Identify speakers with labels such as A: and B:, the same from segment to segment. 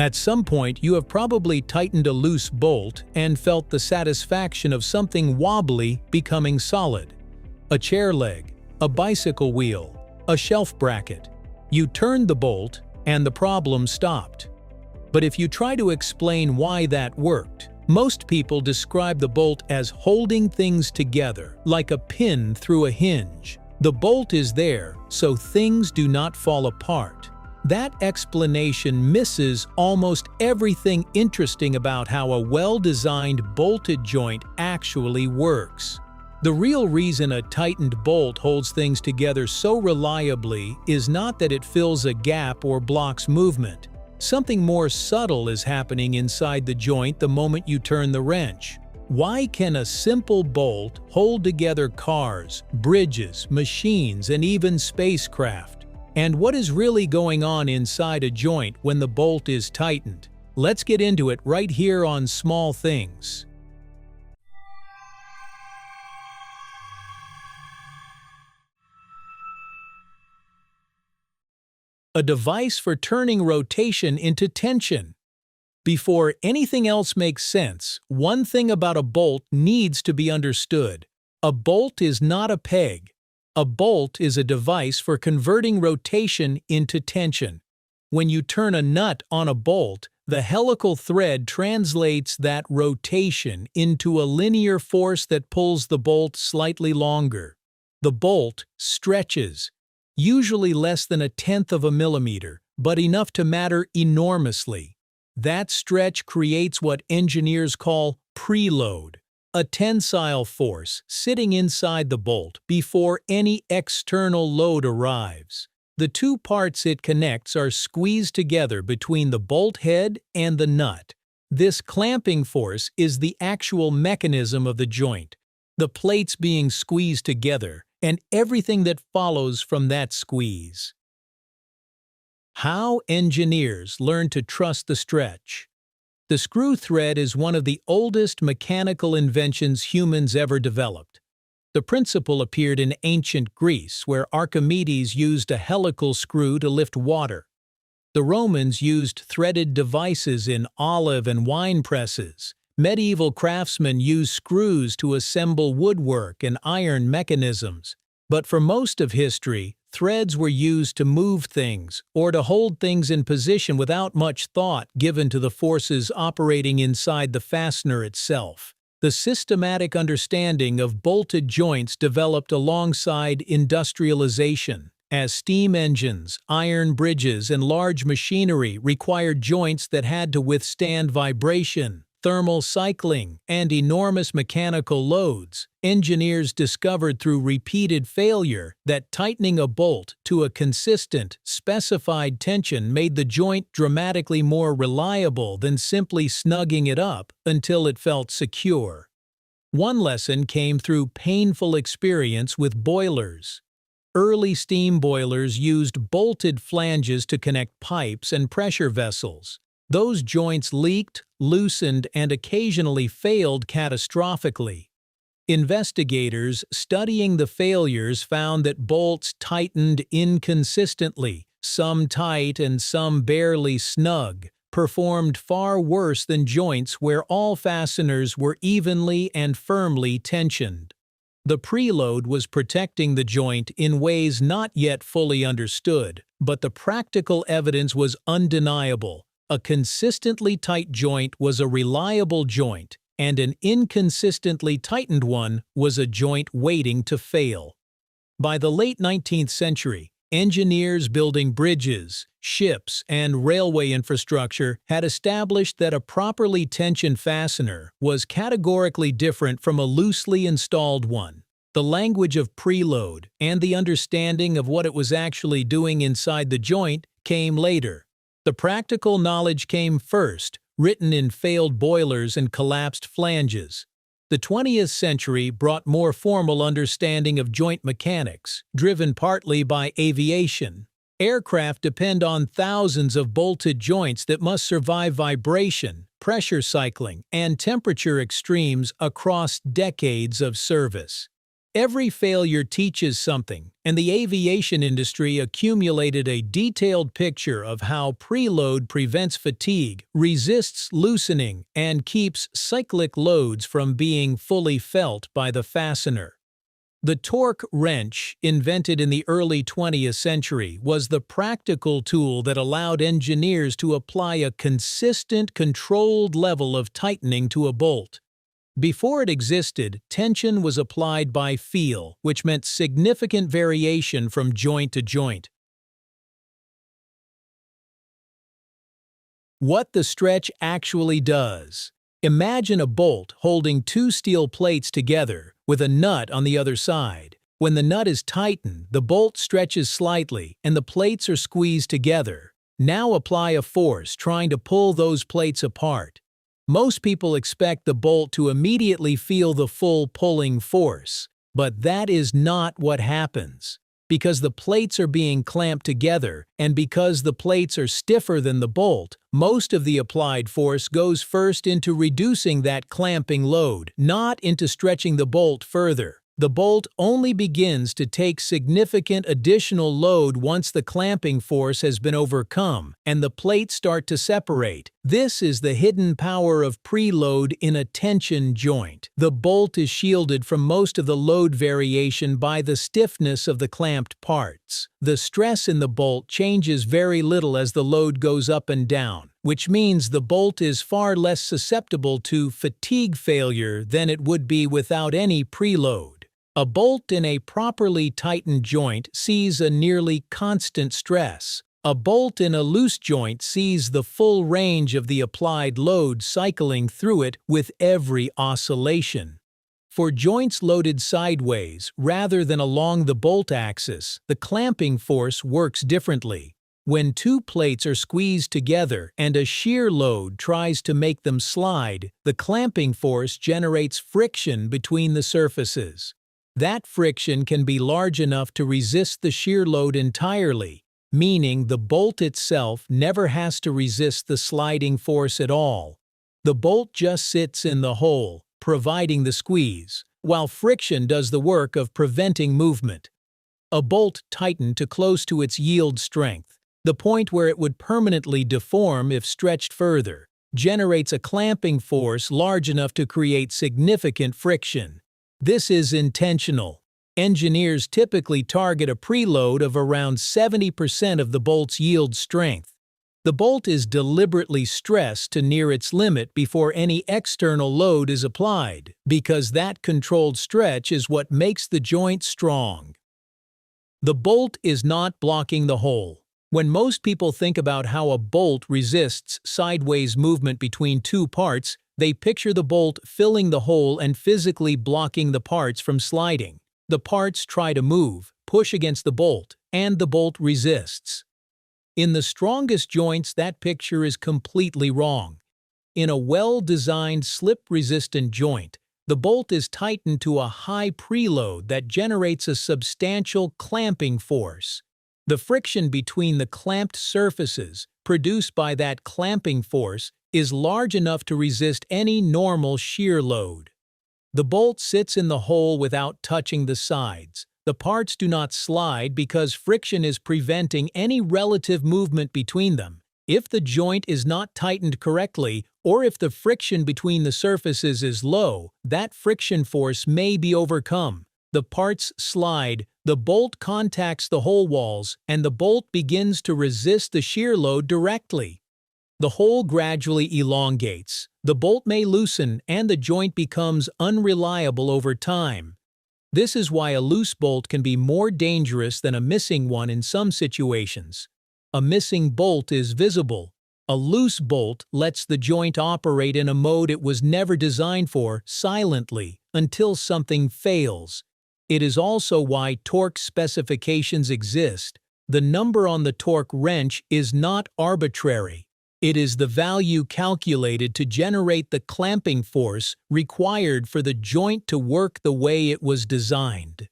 A: At some point, you have probably tightened a loose bolt and felt the satisfaction of something wobbly becoming solid. A chair leg, a bicycle wheel, a shelf bracket. You turned the bolt, and the problem stopped. But if you try to explain why that worked, most people describe the bolt as holding things together, like a pin through a hinge. The bolt is there, so things do not fall apart. That explanation misses almost everything interesting about how a well-designed bolted joint actually works. The real reason a tightened bolt holds things together so reliably is not that it fills a gap or blocks movement. Something more subtle is happening inside the joint the moment you turn the wrench. Why can a simple bolt hold together cars, bridges, machines, and even spacecraft? And what is really going on inside a joint when the bolt is tightened? Let's get into it right here on Small Things. A device for turning rotation into tension. Before anything else makes sense, one thing about a bolt needs to be understood. A bolt is not a peg. A bolt is a device for converting rotation into tension. When you turn a nut on a bolt, the helical thread translates that rotation into a linear force that pulls the bolt slightly longer. The bolt stretches, usually less than 1/10 of a millimeter, but enough to matter enormously. That stretch creates what engineers call preload, a tensile force sitting inside the bolt before any external load arrives. The two parts it connects are squeezed together between the bolt head and the nut. This clamping force is the actual mechanism of the joint, the plates being squeezed together, and everything that follows from that squeeze. How engineers learn to trust the stretch. The screw thread is one of the oldest mechanical inventions humans ever developed. The principle appeared in ancient Greece, where Archimedes used a helical screw to lift water. The Romans used threaded devices in olive and wine presses. Medieval craftsmen used screws to assemble woodwork and iron mechanisms. But for most of history, threads were used to move things or to hold things in position without much thought given to the forces operating inside the fastener itself. The systematic understanding of bolted joints developed alongside industrialization, as steam engines, iron bridges, and large machinery required joints that had to withstand vibration, thermal cycling, and enormous mechanical loads. Engineers discovered through repeated failure that tightening a bolt to a consistent, specified tension made the joint dramatically more reliable than simply snugging it up until it felt secure. One lesson came through painful experience with boilers. Early steam boilers used bolted flanges to connect pipes and pressure vessels. Those joints leaked, loosened, and occasionally failed catastrophically. Investigators studying the failures found that bolts tightened inconsistently, some tight and some barely snug, performed far worse than joints where all fasteners were evenly and firmly tensioned. The preload was protecting the joint in ways not yet fully understood, but the practical evidence was undeniable. A consistently tight joint was a reliable joint, and an inconsistently tightened one was a joint waiting to fail. By the late 19th century, engineers building bridges, ships, and railway infrastructure had established that a properly tensioned fastener was categorically different from a loosely installed one. The language of preload and the understanding of what it was actually doing inside the joint came later. The practical knowledge came first, written in failed boilers and collapsed flanges. The 20th century brought more formal understanding of joint mechanics, driven partly by aviation. Aircraft depend on thousands of bolted joints that must survive vibration, pressure cycling, and temperature extremes across decades of service. Every failure teaches something, and the aviation industry accumulated a detailed picture of how preload prevents fatigue, resists loosening, and keeps cyclic loads from being fully felt by the fastener. The torque wrench, invented in the early 20th century, was the practical tool that allowed engineers to apply a consistent, controlled level of tightening to a bolt. Before it existed, tension was applied by feel, which meant significant variation from joint to joint. What the stretch actually does. Imagine a bolt holding two steel plates together, with a nut on the other side. When the nut is tightened, the bolt stretches slightly, and the plates are squeezed together. Now apply a force trying to pull those plates apart. Most people expect the bolt to immediately feel the full pulling force, but that is not what happens. Because the plates are being clamped together, and because the plates are stiffer than the bolt, most of the applied force goes first into reducing that clamping load, not into stretching the bolt further. The bolt only begins to take significant additional load once the clamping force has been overcome and the plates start to separate. This is the hidden power of preload in a tension joint. The bolt is shielded from most of the load variation by the stiffness of the clamped parts. The stress in the bolt changes very little as the load goes up and down, which means the bolt is far less susceptible to fatigue failure than it would be without any preload. A bolt in a properly tightened joint sees a nearly constant stress. A bolt in a loose joint sees the full range of the applied load cycling through it with every oscillation. For joints loaded sideways rather than along the bolt axis, the clamping force works differently. When two plates are squeezed together and a shear load tries to make them slide, the clamping force generates friction between the surfaces. That friction can be large enough to resist the shear load entirely, meaning the bolt itself never has to resist the sliding force at all. The bolt just sits in the hole, providing the squeeze, while friction does the work of preventing movement. A bolt tightened to close to its yield strength, the point where it would permanently deform if stretched further, generates a clamping force large enough to create significant friction. This is intentional. Engineers typically target a preload of around 70% of the bolt's yield strength. The bolt is deliberately stressed to near its limit before any external load is applied, because that controlled stretch is what makes the joint strong. The bolt is not blocking the hole. When most people think about how a bolt resists sideways movement between two parts, they picture the bolt filling the hole and physically blocking the parts from sliding. The parts try to move, push against the bolt, and the bolt resists. In the strongest joints, that picture is completely wrong. In a well-designed slip-resistant joint, the bolt is tightened to a high preload that generates a substantial clamping force. The friction between the clamped surfaces, produced by that clamping force, is large enough to resist any normal shear load. The bolt sits in the hole without touching the sides. The parts do not slide because friction is preventing any relative movement between them. If the joint is not tightened correctly, or if the friction between the surfaces is low, that friction force may be overcome. The parts slide, the bolt contacts the hole walls, and the bolt begins to resist the shear load directly. The hole gradually elongates, the bolt may loosen, and the joint becomes unreliable over time. This is why a loose bolt can be more dangerous than a missing one in some situations. A missing bolt is visible. A loose bolt lets the joint operate in a mode it was never designed for, silently, until something fails. It is also why torque specifications exist. The number on the torque wrench is not arbitrary. It is the value calculated to generate the clamping force required for the joint to work the way it was designed.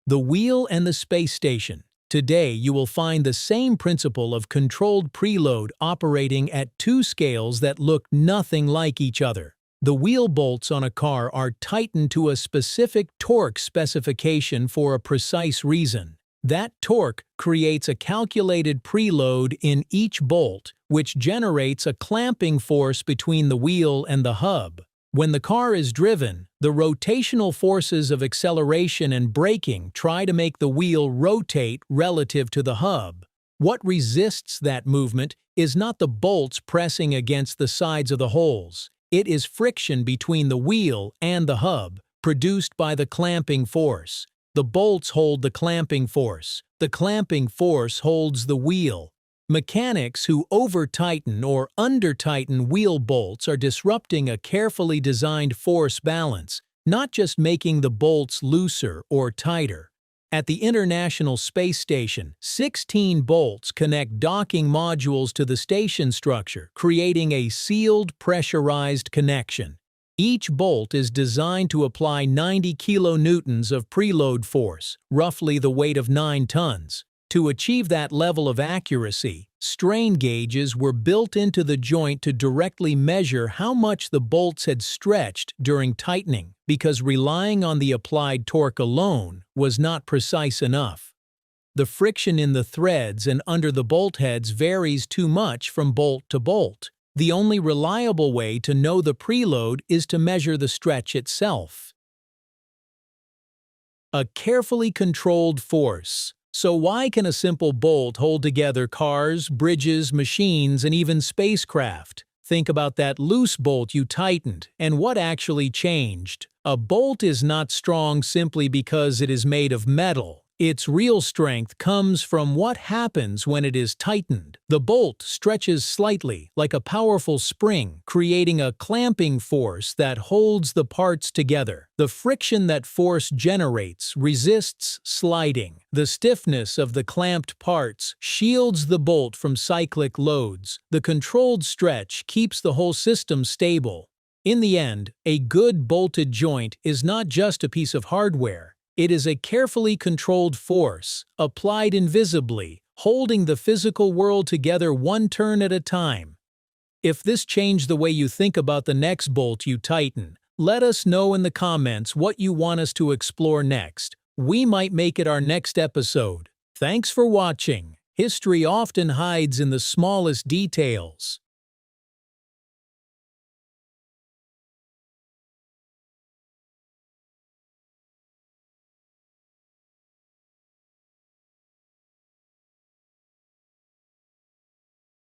A: The wheel and the space station. Today you will find the same principle of controlled preload operating at two scales that look nothing like each other. The wheel bolts on a car are tightened to a specific torque specification for a precise reason. That torque creates a calculated preload in each bolt, which generates a clamping force between the wheel and the hub. When the car is driven, the rotational forces of acceleration and braking try to make the wheel rotate relative to the hub. What resists that movement is not the bolts pressing against the sides of the holes. It is friction between the wheel and the hub, produced by the clamping force. The bolts hold the clamping force. The clamping force holds the wheel. Mechanics who over-tighten or under-tighten wheel bolts are disrupting a carefully designed force balance, not just making the bolts looser or tighter. At the International Space Station, 16 bolts connect docking modules to the station structure, creating a sealed, pressurized connection. Each bolt is designed to apply 90 kilonewtons of preload force, roughly the weight of 9 tons. To achieve that level of accuracy, strain gauges were built into the joint to directly measure how much the bolts had stretched during tightening, because relying on the applied torque alone was not precise enough. The friction in the threads and under the bolt heads varies too much from bolt to bolt. The only reliable way to know the preload is to measure the stretch itself. A carefully controlled force. So why can a simple bolt hold together cars, bridges, machines, and even spacecraft? Think about that loose bolt you tightened, and what actually changed. A bolt is not strong simply because it is made of metal. Its real strength comes from what happens when it is tightened. The bolt stretches slightly, like a powerful spring, creating a clamping force that holds the parts together. The friction that force generates resists sliding. The stiffness of the clamped parts shields the bolt from cyclic loads. The controlled stretch keeps the whole system stable. In the end, a good bolted joint is not just a piece of hardware. It is a carefully controlled force, applied invisibly, holding the physical world together one turn at a time. If this changed the way you think about the next bolt you tighten, let us know in the comments what you want us to explore next. We might make it our next episode. Thanks for watching. History often hides in the smallest details.